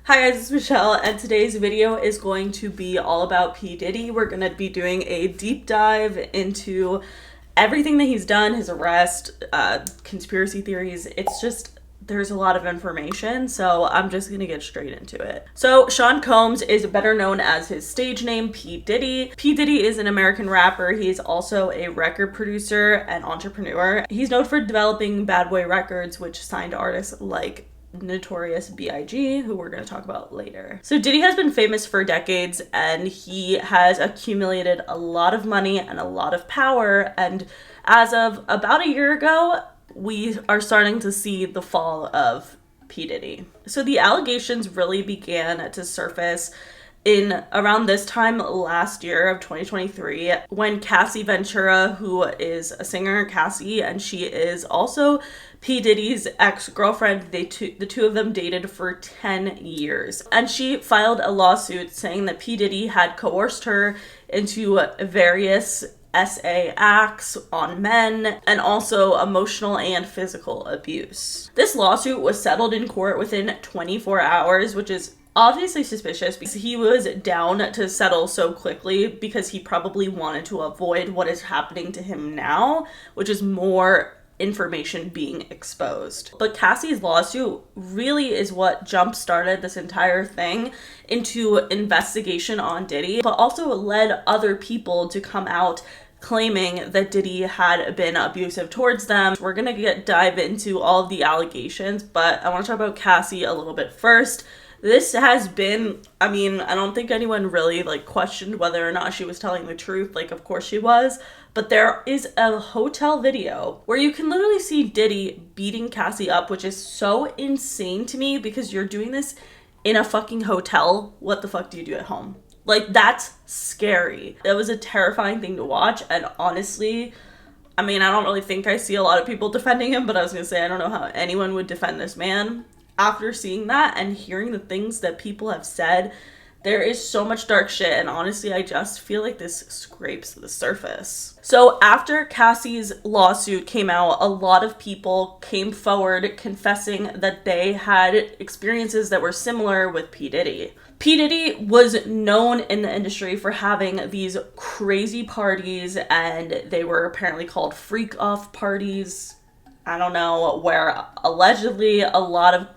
Hi guys, it's Michelle, and today's video is going to be all about P Diddy. We're going to be doing a deep dive into everything that he's done, his arrest, conspiracy theories. It's just, there's a lot of information, so I'm just going to get straight into it. So Sean Combs is better known as his stage name, P Diddy. P Diddy is an American rapper. He's also a record producer and entrepreneur. He's known for developing Bad Boy Records, which signed artists like Notorious B.I.G., who we're going to talk about later. So Diddy has been famous for decades, and he has accumulated a lot of money and a lot of power, and as of about a year ago, we are starting to see the fall of P. Diddy. So the allegations really began to surface in around this time last year of 2023, when Cassie Ventura, who is a singer, Cassie, and she is also P. Diddy's ex-girlfriend, the two of them dated for 10 years. And she filed a lawsuit saying that P. Diddy had coerced her into various SA acts on men, and also emotional and physical abuse. This lawsuit was settled in court within 24 hours, which is obviously suspicious because he was down to settle so quickly because he probably wanted to avoid what is happening to him now, which is more information being exposed. But Cassie's lawsuit really is what jump-started this entire thing into investigation on Diddy, but also led other people to come out claiming that Diddy had been abusive towards them. We're gonna dive into all of the allegations, but I want to talk about Cassie a little bit first. This has been, I don't think anyone really questioned whether or not she was telling the truth. Of course she was. But there is a hotel video where you can literally see Diddy beating Cassie up, which is so insane to me because you're doing this in a fucking hotel. What the fuck do you do at home? That's scary. It was a terrifying thing to watch. And honestly, I don't really think I see a lot of people defending him, but I was gonna say, I don't know how anyone would defend this man. After seeing that and hearing the things that people have said, there is so much dark shit, and honestly, I just feel like this scrapes the surface. So after Cassie's lawsuit came out, a lot of people came forward confessing that they had experiences that were similar with P. Diddy. P. Diddy was known in the industry for having these crazy parties, and they were apparently called freak-off parties. I don't know, where allegedly a lot of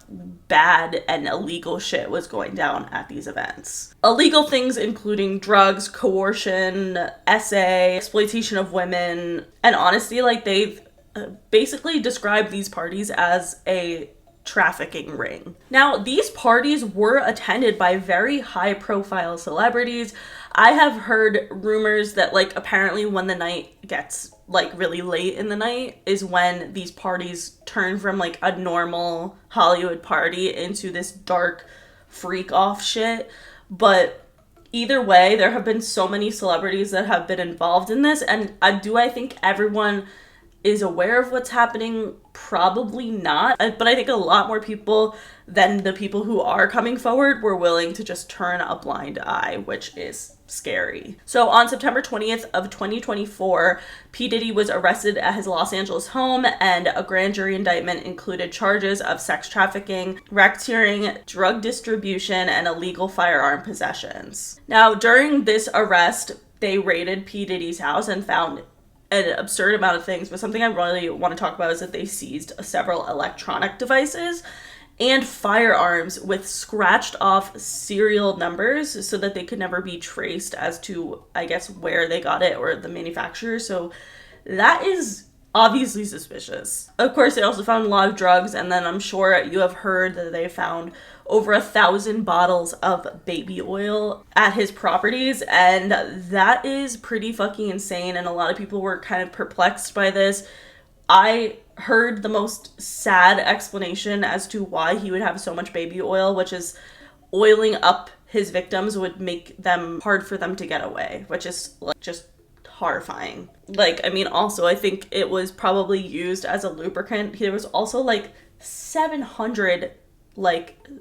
bad and illegal shit was going down at these events. Illegal things including drugs, coercion, SA, exploitation of women, and honestly, they've basically described these parties as a trafficking ring. Now, these parties were attended by very high-profile celebrities. I have heard rumors that, apparently when the night gets really late in the night is when these parties turn from a normal Hollywood party into this dark freak off shit. But either way, there have been so many celebrities that have been involved in this, and I think everyone is aware of what's happening? Probably not. But I think a lot more people than the people who are coming forward were willing to just turn a blind eye, which is scary. So on September 20th of 2024, P. Diddy was arrested at his Los Angeles home, and a grand jury indictment included charges of sex trafficking, racketeering, drug distribution, and illegal firearm possessions. Now, during this arrest, they raided P. Diddy's house and found an absurd amount of things, but something I really want to talk about is that they seized several electronic devices and firearms with scratched off serial numbers so that they could never be traced as to, I guess, where they got it or the manufacturer. So that is obviously suspicious. Of course, they also found a lot of drugs, and then I'm sure you have heard that they found over 1,000 bottles of baby oil at his properties, and that is pretty fucking insane, and a lot of people were kind of perplexed by this. I heard the most sad explanation as to why he would have so much baby oil, which is oiling up his victims would make them hard for them to get away, which is just horrifying. Also, I think it was probably used as a lubricant. There was also 700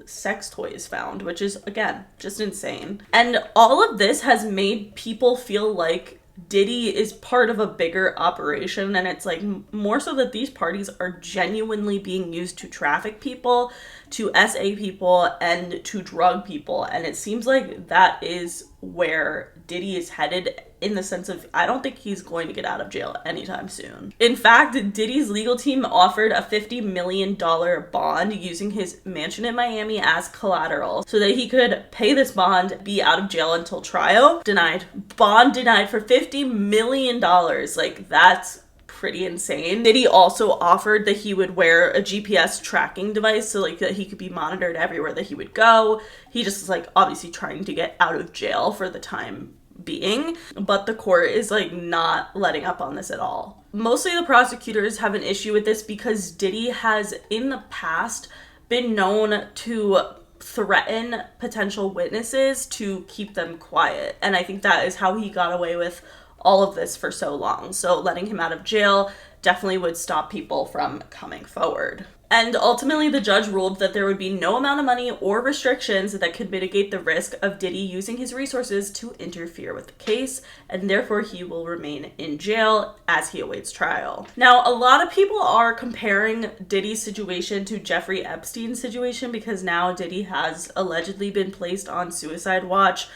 sex toys found, which is, again, just insane. And all of this has made people feel like Diddy is part of a bigger operation, and it's like more so that these parties are genuinely being used to traffic people, to SA people, and to drug people. And it seems like that is where Diddy is headed, in the sense of, I don't think he's going to get out of jail anytime soon. In fact, Diddy's legal team offered a $50 million bond using his mansion in Miami as collateral so that he could pay this bond, be out of jail until trial. Denied. Bond denied for $50 million. Like, that's pretty insane. Diddy also offered that he would wear a GPS tracking device so like that he could be monitored everywhere that he would go. He just is like obviously trying to get out of jail for the time being, but the court is like not letting up on this at all. Mostly the prosecutors have an issue with this because Diddy has in the past been known to threaten potential witnesses to keep them quiet, and I think that is how he got away with all of this for so long. So letting him out of jail definitely would stop people from coming forward. And ultimately, the judge ruled that there would be no amount of money or restrictions that could mitigate the risk of Diddy using his resources to interfere with the case, and therefore he will remain in jail as he awaits trial. Now, a lot of people are comparing Diddy's situation to Jeffrey Epstein's situation because now Diddy has allegedly been placed on suicide watch.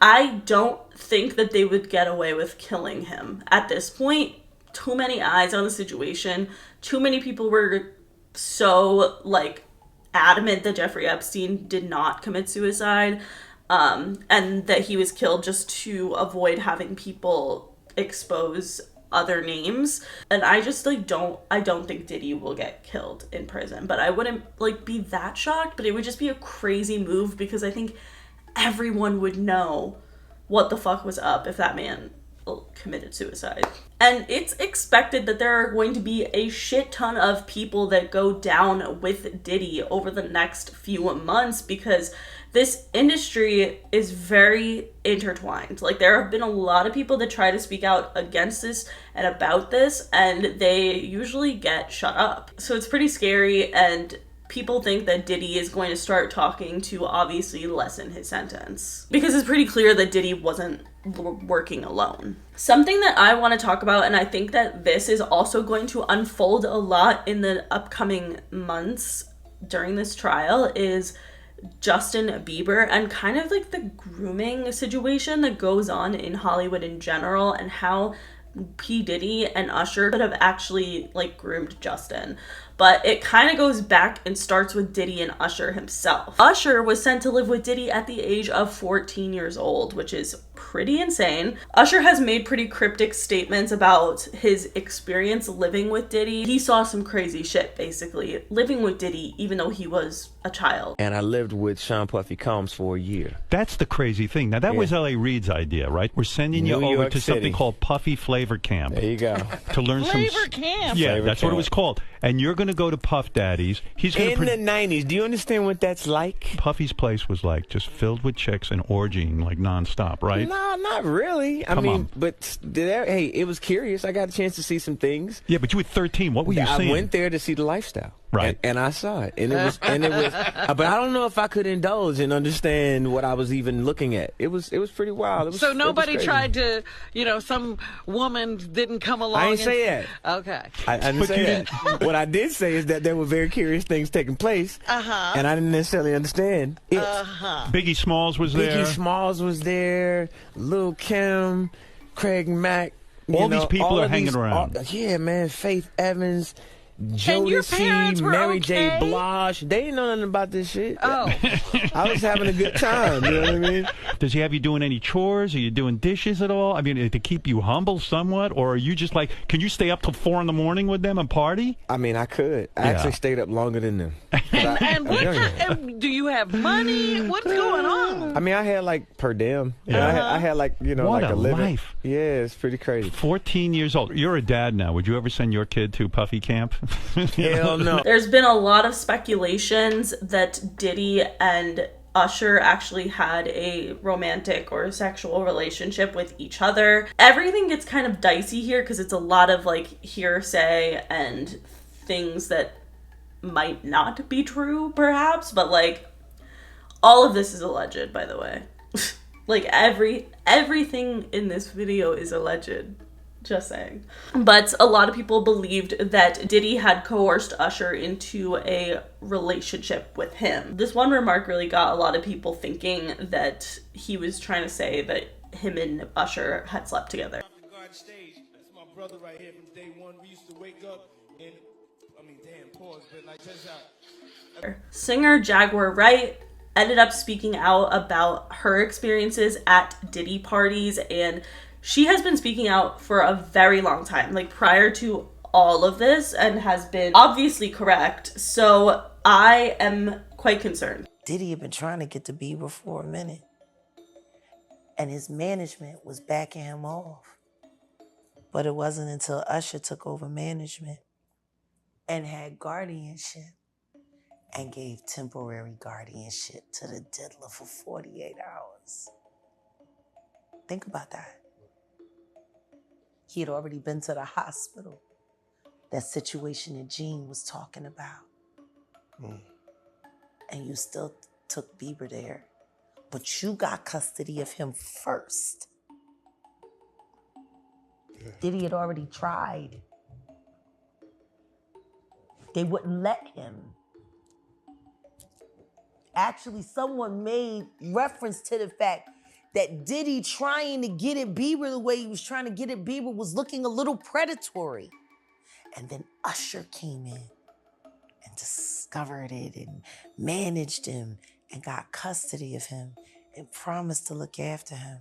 I don't think that they would get away with killing him. At this point, too many eyes on the situation. Too many people were so like adamant that Jeffrey Epstein did not commit suicide, and that he was killed just to avoid having people expose other names. And I just like I don't think Diddy will get killed in prison, but I wouldn't like be that shocked, but it would just be a crazy move because I think everyone would know what the fuck was up if that man committed suicide. And it's expected that there are going to be a shit ton of people that go down with Diddy over the next few months because this industry is very intertwined. Like, there have been a lot of people that try to speak out against this and about this, and they usually get shut up. So it's pretty scary, and people think that Diddy is going to start talking to obviously lessen his sentence, because it's pretty clear that Diddy wasn't working alone. Something that I want to talk about, and I think that this is also going to unfold a lot in the upcoming months during this trial, is Justin Bieber and kind of like the grooming situation that goes on in Hollywood in general, and how P Diddy and Usher could have actually like groomed Justin. But it kind of goes back and starts with Diddy and Usher himself. Usher was sent to live with Diddy at the age of 14 years old, which is pretty insane. Usher has made pretty cryptic statements about his experience living with Diddy. He saw some crazy shit, basically, living with Diddy, even though he was a child. And I lived with Sean Puffy Combs for a year. That's the crazy thing. Now, that was L.A. Reid's idea, right? We're sending you over to something called Puffy Flavor Camp. There you go. To learn Flavor Camp. Yeah, Flavor that's Camp. what it was called. And you're going to go to Puff Daddy's. He's going In the 90s, do you understand what that's like? Puffy's place was like just filled with chicks and orgying like nonstop, right? No, not really. I mean, but hey, it was curious. I got a chance to see some things. Yeah, but you were 13. What were you seeing? I went there to see the lifestyle. Right. And I saw it. And it was, but I don't know if I could indulge and understand what I was even looking at. It was pretty wild. So nobody tried to, some woman didn't come along. I didn't say that. Okay. I didn't say that. What I did say is that there were very curious things taking place. And I didn't necessarily understand it. Biggie Smalls was there. Biggie Smalls was there. Lil' Kim, Craig Mack. All these people are hanging around. Yeah, man. Faith Evans. And your parents Jodeci, were Mary okay? J. Blige. They didn't know nothing about this shit. Oh. I was having a good time. You know what I mean? Does he have you doing any chores? Are you doing dishes at all? I mean, to keep you humble somewhat? Or are you just like, can you stay up till 4 a.m. with them and party? I mean, I could. I actually stayed up longer than them. And do you have money? What's going on? I mean, I had like per diem. Yeah. I had like, What like a a living. life. Yeah, it's pretty crazy. 14 years old. You're a dad now. Would you ever send your kid to Puffy Camp? Hell no. There's been a lot of speculations that Diddy and Usher actually had a romantic or sexual relationship with each other. Everything gets kind of dicey here because it's a lot of like hearsay and things that might not be true, perhaps, but like all of this is alleged, by the way. Like everything in this video is alleged. Just saying. But a lot of people believed that Diddy had coerced Usher into a relationship with him. This one remark really got a lot of people thinking that he was trying to say that him and Usher had slept together. That's my brother right here from day one. We used to wake up and, pause, but like just out. Singer Jaguar Wright ended up speaking out about her experiences at Diddy parties, and she has been speaking out for a very long time, like prior to all of this, and has been obviously correct. So I am quite concerned. Diddy had been trying to get to Bieber for a minute, and his management was backing him off. But it wasn't until Usher took over management and had guardianship and gave temporary guardianship to the diddler for 48 hours. Think about that. He had already been to the hospital. That situation that Gene was talking about. And you still took Bieber there. But you got custody of him first. Diddy had already tried. They wouldn't let him. Actually, someone made reference to the fact that Diddy trying to get at Bieber the way he was trying to get at Bieber was looking a little predatory. And then Usher came in and discovered it and managed him and got custody of him and promised to look after him.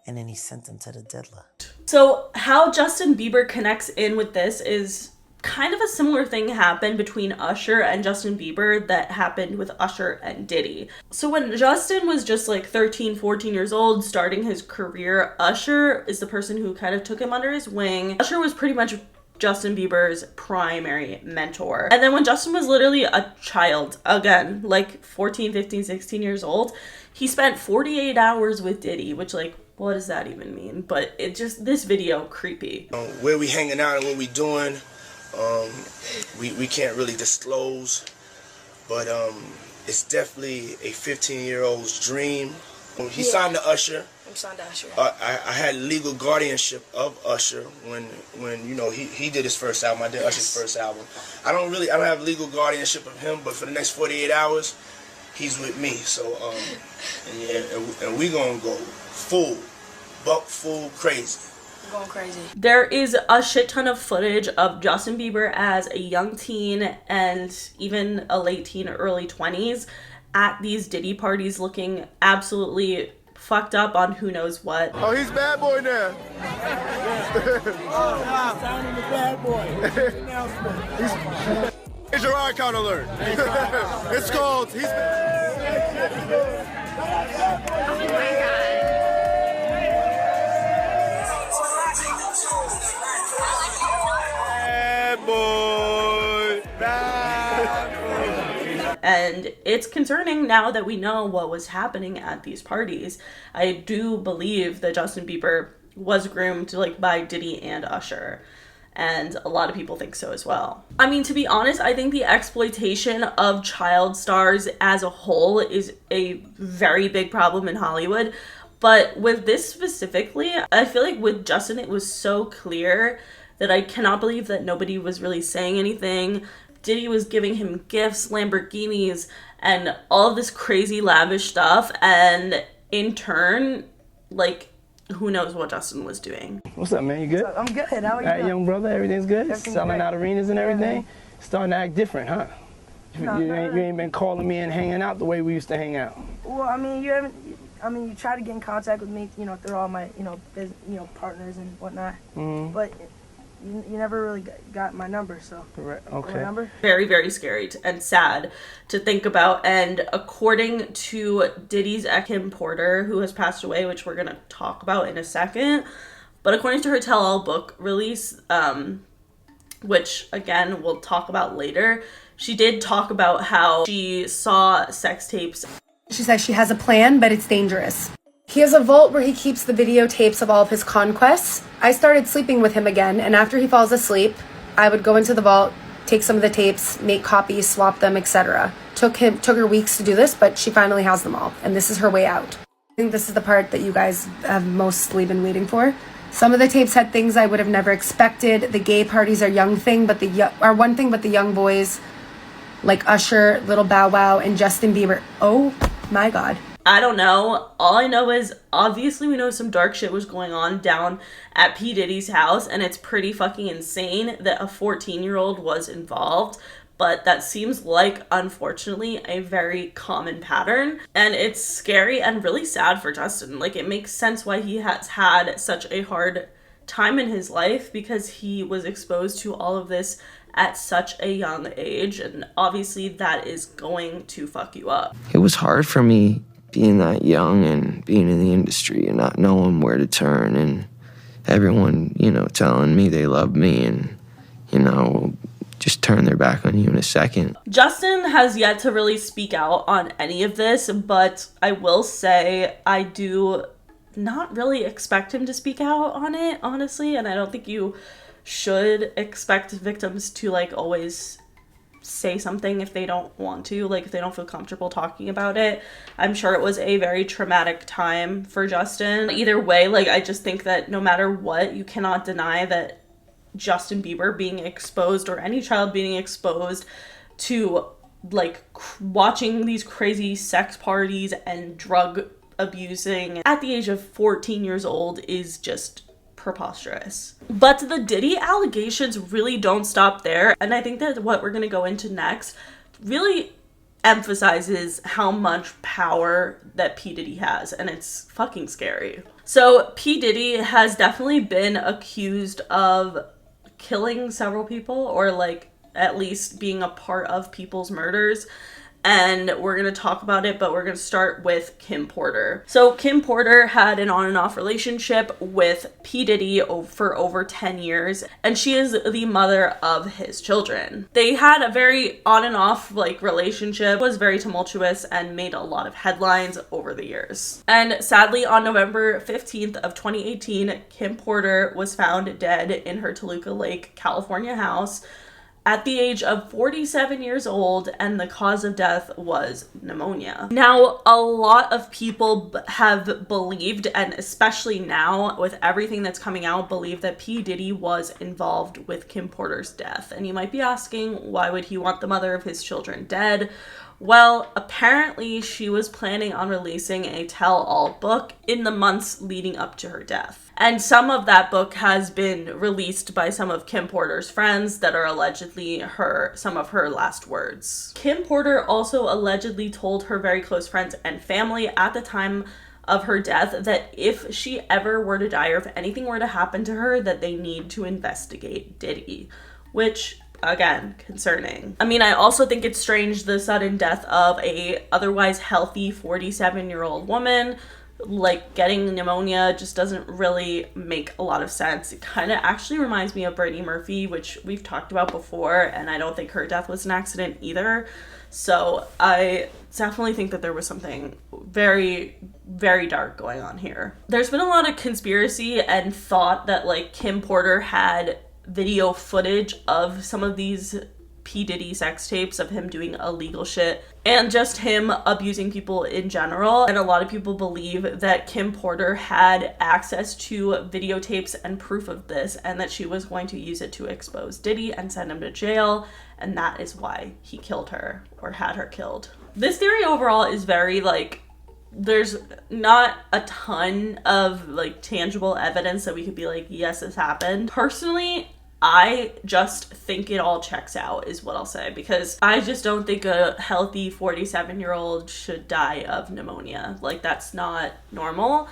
And then he sent him to the diddler. So how Justin Bieber connects in with this is kind of a similar thing happened between Usher and Justin Bieber that happened with Usher and Diddy. So when Justin was just like 13, 14 years old, starting his career, Usher is the person who kind of took him under his wing. Usher was pretty much Justin Bieber's primary mentor. And then when Justin was literally a child, again, like 14, 15, 16 years old, he spent 48 hours with Diddy, which like, what does that even mean? But it just, this video, creepy. Where we hanging out and what we doing, we can't really disclose, but it's definitely a 15-year-old's dream. He signed to Usher. I'm signed to Usher. I had legal guardianship of Usher when you know he did his first album. I did Usher's first album. I don't have legal guardianship of him, but for the next 48 hours, he's with me. So and we gonna go full crazy. Going crazy. There is a shit ton of footage of Justin Bieber as a young teen and even a late teen, early 20s at these Diddy parties looking absolutely fucked up on who knows what. Oh, he's bad boy now. Signing the bad boy. Here's your icon alert. It's called he's. Oh my God. And it's concerning now that we know what was happening at these parties. I do believe that Justin Bieber was groomed like by Diddy and Usher. And a lot of people think so as well. I mean, to be honest, I think the exploitation of child stars as a whole is a very big problem in Hollywood. But with this specifically, I feel like with Justin, it was so clear that I cannot believe that nobody was really saying anything. Diddy was giving him gifts, Lamborghinis, and all of this crazy lavish stuff. And in turn, like, who knows what Justin was doing. What's up, man? You good? I'm good. How are you? All right, young brother, everything's good? Everything's Selling great. out arenas and everything? Yeah. Starting to act different, huh? You ain't been calling me and hanging out the way we used to hang out. Well, I mean, you try to get in contact with me, through all my, partners and whatnot. Mm-hmm. But you never really got my number, so. Correct. Okay. Number? Very, very scary and sad to think about. And according to Diddy's ex, Kim Porter, who has passed away, which we're going to talk about in a second, but according to her tell-all book release, which again we'll talk about later, she did talk about how she saw sex tapes. She says she has a plan, but it's dangerous. He has a vault where he keeps the videotapes of all of his conquests. I started sleeping with him again, and after he falls asleep, I would go into the vault, take some of the tapes, make copies, swap them, etc. Took her weeks to do this, but she finally has them all, and this is her way out. I think this is the part that you guys have mostly been waiting for. Some of the tapes had things I would have never expected. The gay parties are one thing, but the young boys like Usher, Little Bow Wow, and Justin Bieber. Oh my God. I don't know. All I know is obviously we know some dark shit was going on down at P Diddy's house, and it's pretty fucking insane that a 14-year-old was involved. But that seems like, unfortunately, a very common pattern. And it's scary and really sad for Justin. Like, it makes sense why he has had such a hard time in his life, because he was exposed to all of this at such a young age. And obviously that is going to fuck you up. It was hard for me being that young and being in the industry and not knowing where to turn, and everyone, telling me they love me and, just turn their back on you in a second. Justin has yet to really speak out on any of this, but I will say I do not really expect him to speak out on it, honestly, and I don't think you should expect victims to, like, always say something if they don't want to, like, if they don't feel comfortable talking about it. I'm sure it was a very traumatic time for Justin. Either way, like, I just think that no matter what, you cannot deny that Justin Bieber being exposed, or any child being exposed to, like, watching these crazy sex parties and drug abusing at the age of 14 years old is just preposterous. But the Diddy allegations really don't stop there, and I think that what we're going to go into next really emphasizes how much power that P Diddy has, and it's fucking scary. So P Diddy has definitely been accused of killing several people, or like at least being a part of people's murders. And we're going to talk about it, but we're going to start with Kim Porter. So Kim Porter had an on and off relationship with P Diddy for over 10 years, and she is the mother of his children. They had a very on and off relationship, was very tumultuous and made a lot of headlines over the years. And sadly, on November 15th of 2018, Kim Porter was found dead in her Toluca Lake, California house at the age of 47 years old, and the cause of death was pneumonia. Now, a lot of people have believed, and especially now with everything that's coming out, believe that P. Diddy was involved with Kim Porter's death. And you might be asking, why would he want the mother of his children dead? Well, apparently she was planning on releasing a tell-all book in the months leading up to her death. And some of that book has been released by some of Kim Porter's friends that are allegedly some of her last words. Kim Porter also allegedly told her very close friends and family at the time of her death that if she ever were to die, or if anything were to happen to her, that they need to investigate Diddy, which, again, concerning. I mean, I also think it's strange the sudden death of a otherwise healthy 47-year-old woman. Getting pneumonia just doesn't really make a lot of sense. It kind of actually reminds me of Brittany Murphy, which we've talked about before, and I don't think her death was an accident either. So I definitely think that there was something very, very dark going on here. There's been a lot of conspiracy and thought that Kim Porter had video footage of some of these P. Diddy sex tapes of him doing illegal shit and just him abusing people in general. And a lot of people believe that Kim Porter had access to videotapes and proof of this, and that she was going to use it to expose Diddy and send him to jail, and that is why he killed her, or had her killed. This theory overall is very there's not a ton of tangible evidence that we could be yes, this happened. Personally, I just think it all checks out, is what I'll say, because I just don't think a healthy 47-year-old should die of pneumonia. That's not normal.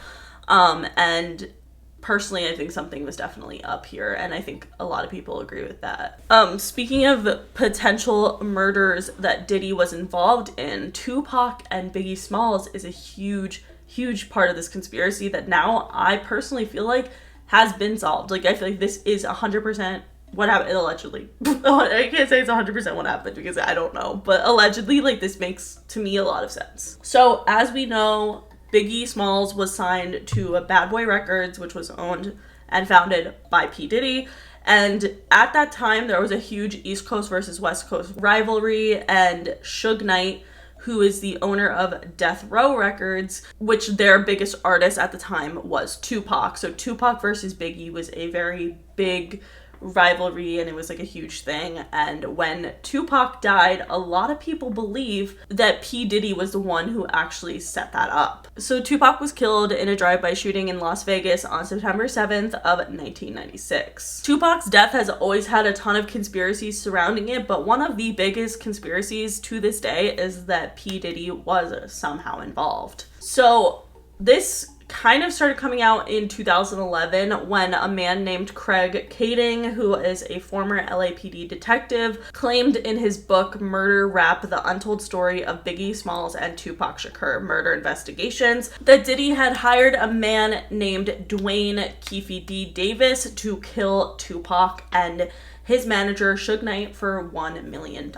And personally, I think something was definitely up here, and I think a lot of people agree with that. Speaking of potential murders that Diddy was involved in, Tupac and Biggie Smalls is a huge, huge part of this conspiracy that now I personally feel has been solved. I feel this is 100% what happened, allegedly. I can't say it's 100% what happened because I don't know, but allegedly, this makes, to me, a lot of sense. So, as we know, Biggie Smalls was signed to Bad Boy Records, which was owned and founded by P. Diddy. And at that time, there was a huge East Coast versus West Coast rivalry, and Suge Knight, who is the owner of Death Row Records, which their biggest artist at the time was Tupac. So Tupac versus Biggie was a very big rivalry, and it was like a huge thing. And when Tupac died, a lot of people believe that P Diddy was the one who actually set that up. So Tupac was killed in a drive-by shooting in Las Vegas on September 7th of 1996. Tupac's death has always had a ton of conspiracies surrounding it, but one of the biggest conspiracies to this day is that P Diddy was somehow involved. So this kind of started coming out in 2011 when a man named Craig Kading, who is a former LAPD detective, claimed in his book Murder Rap: The Untold Story of Biggie Smalls and Tupac Shakur Murder Investigations that Diddy had hired a man named Dwayne Keefe D. Davis to kill Tupac and his manager Suge Knight for $1 million.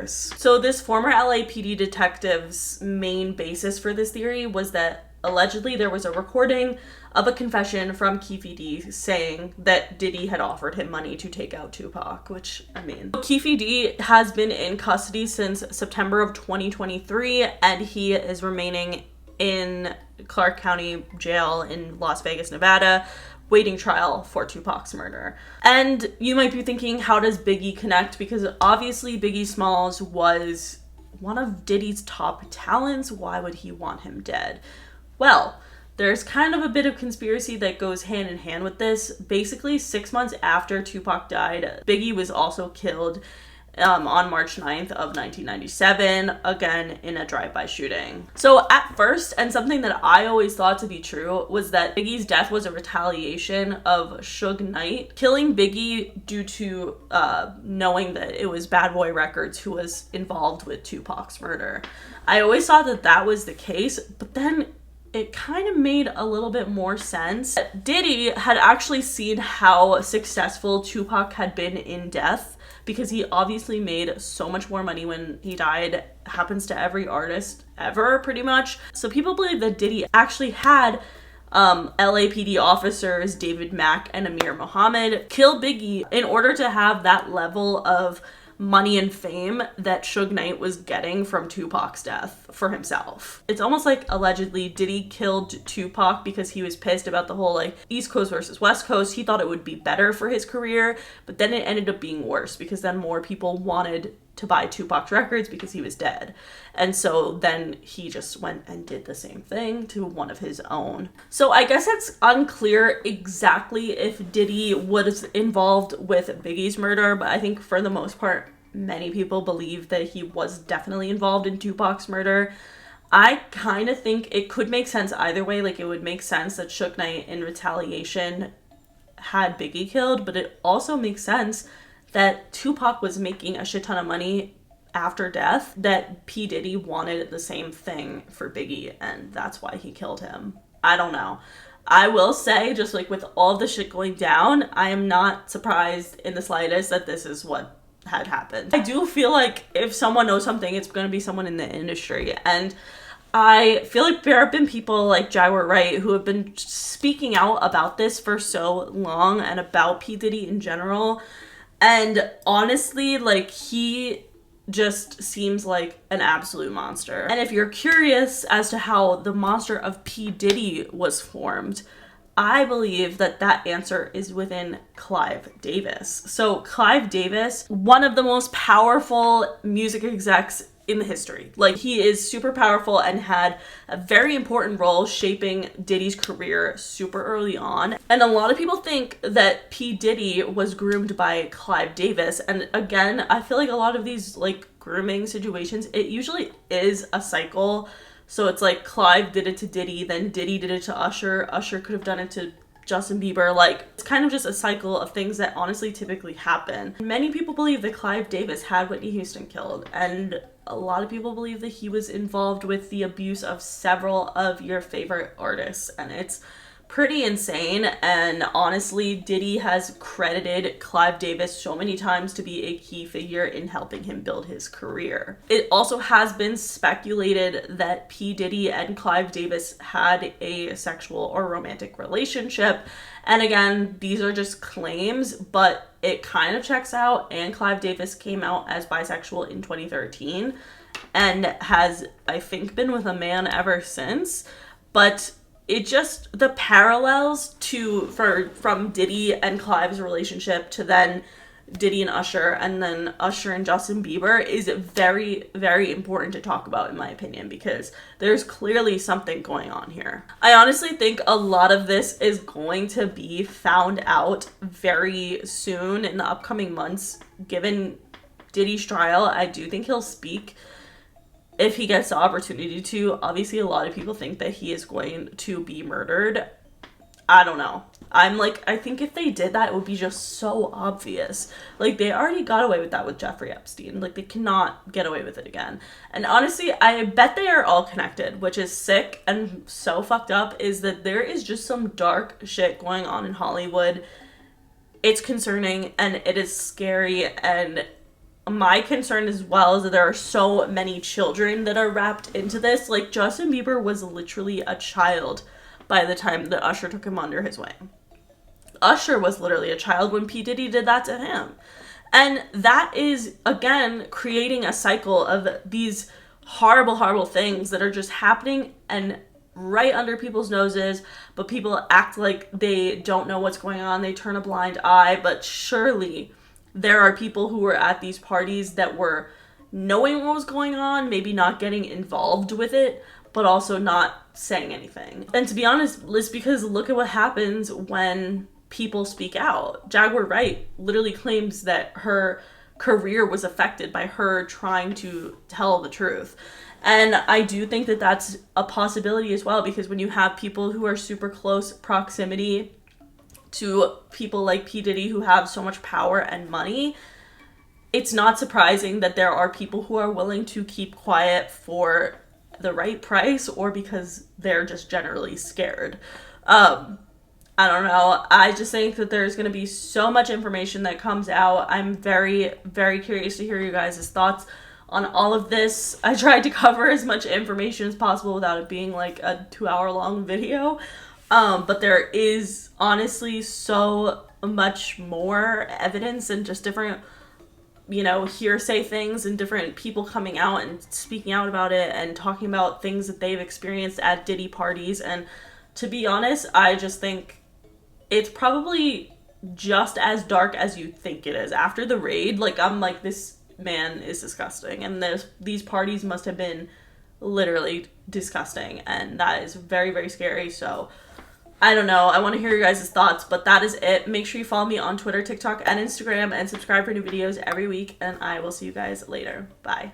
So this former LAPD detective's main basis for this theory was that allegedly there was a recording of a confession from Keefe D saying that Diddy had offered him money to take out Tupac, which, I mean. Keefe D has been in custody since September of 2023, and he is remaining in Clark County Jail in Las Vegas, Nevada, waiting trial for Tupac's murder. And you might be thinking, how does Biggie connect? Because obviously Biggie Smalls was one of Diddy's top talents. Why would he want him dead? Well, there's kind of a bit of conspiracy that goes hand in hand with this. Basically, 6 months after Tupac died, Biggie was also killed on March 9th of 1997, again in a drive-by shooting. So at first, and something that I always thought to be true, was that Biggie's death was a retaliation of Suge Knight killing Biggie due to knowing that it was Bad Boy Records who was involved with Tupac's murder. I always thought that that was the case, but then it kind of made a little bit more sense. Diddy had actually seen how successful Tupac had been in death, because he obviously made so much more money when he died. Happens to every artist ever, pretty much. So people believe that Diddy actually had LAPD officers David Mack and Amir Muhammad kill Biggie in order to have that level of money and fame that Suge Knight was getting from Tupac's death for himself. It's almost like allegedly Diddy killed Tupac because he was pissed about the whole like East Coast versus West Coast. He thought it would be better for his career, but then it ended up being worse because then more people wanted to buy Tupac's records because he was dead. And so then he just went and did the same thing to one of his own. So I guess it's unclear exactly if Diddy was involved with Biggie's murder, but I think for the most part, many people believe that he was definitely involved in Tupac's murder. I kind of think it could make sense either way. Like, it would make sense that Suge Knight in retaliation had Biggie killed, but it also makes sense that Tupac was making a shit ton of money after death, that P Diddy wanted the same thing for Biggie, and that's why he killed him. I don't know. I will say, just like with all the shit going down, I am not surprised in the slightest that this is what had happened. I do feel like if someone knows something, it's going to be someone in the industry, and I feel like there have been people like Jaguar Wright who have been speaking out about this for so long and about P Diddy in general. And honestly, like, he just seems like an absolute monster. And if you're curious as to how the monster of P Diddy was formed, I believe that that answer is within Clive Davis. So Clive Davis, one of the most powerful music execs in the history. Like, he is super powerful and had a very important role shaping Diddy's career super early on. And a lot of people think that P Diddy was groomed by Clive Davis. And again, I feel like a lot of these like grooming situations, it usually is a cycle. So it's like Clive did it to Diddy, then Diddy did it to Usher. Usher could have done it to Justin Bieber. Like, it's kind of just a cycle of things that honestly typically happen. Many people believe that Clive Davis had Whitney Houston killed, and a lot of people believe that he was involved with the abuse of several of your favorite artists, and it's pretty insane. And honestly, Diddy has credited Clive Davis so many times to be a key figure in helping him build his career. It also has been speculated that P Diddy and Clive Davis had a sexual or romantic relationship. And again, these are just claims, but it kind of checks out. And Clive Davis came out as bisexual in 2013. and has, I think, been with a man ever since. But it just, the parallels from Diddy and Clive's relationship to then Diddy and Usher, and then Usher and Justin Bieber, is very, very important to talk about, in my opinion, because there's clearly something going on here. I honestly think a lot of this is going to be found out very soon in the upcoming months. Given Diddy's trial, I do think he'll speak if he gets the opportunity to. Obviously, a lot of people think that he is going to be murdered. I don't know. I think if they did that, it would be just so obvious. Like, they already got away with that with Jeffrey Epstein. Like, they cannot get away with it again. And honestly, I bet they are all connected, which is sick and so fucked up, is that there is just some dark shit going on in Hollywood. It's concerning and it is scary, and my concern as well is that there are so many children that are wrapped into this. Like, Justin Bieber was literally a child by the time that Usher took him under his wing. Usher was literally a child when P Diddy did that to him. And that is, again, creating a cycle of these horrible, horrible things that are just happening and right under people's noses, but people act like they don't know what's going on. They turn a blind eye, but surely there are people who were at these parties that were knowing what was going on, maybe not getting involved with it, but also not saying anything. And to be honest, it's because look at what happens when people speak out. Jaguar Wright literally claims that her career was affected by her trying to tell the truth. And I do think that that's a possibility as well, because when you have people who are super close proximity to people like P. Diddy who have so much power and money, it's not surprising that there are people who are willing to keep quiet for the right price or because they're just generally scared. I don't know. I just think that there's going to be so much information that comes out. I'm very, very curious to hear you guys' thoughts on all of this. I tried to cover as much information as possible without it being like a 2-hour long video. But there is honestly so much more evidence and just different, hearsay things and different people coming out and speaking out about it and talking about things that they've experienced at Diddy parties. And to be honest, I just think it's probably just as dark as you think it is. After the raid, I'm like, this man is disgusting. And these parties must have been literally disgusting. And that is very, very scary. So I don't know. I want to hear your guys' thoughts, but that is it. Make sure you follow me on Twitter, TikTok, and Instagram, and subscribe for new videos every week. And I will see you guys later. Bye.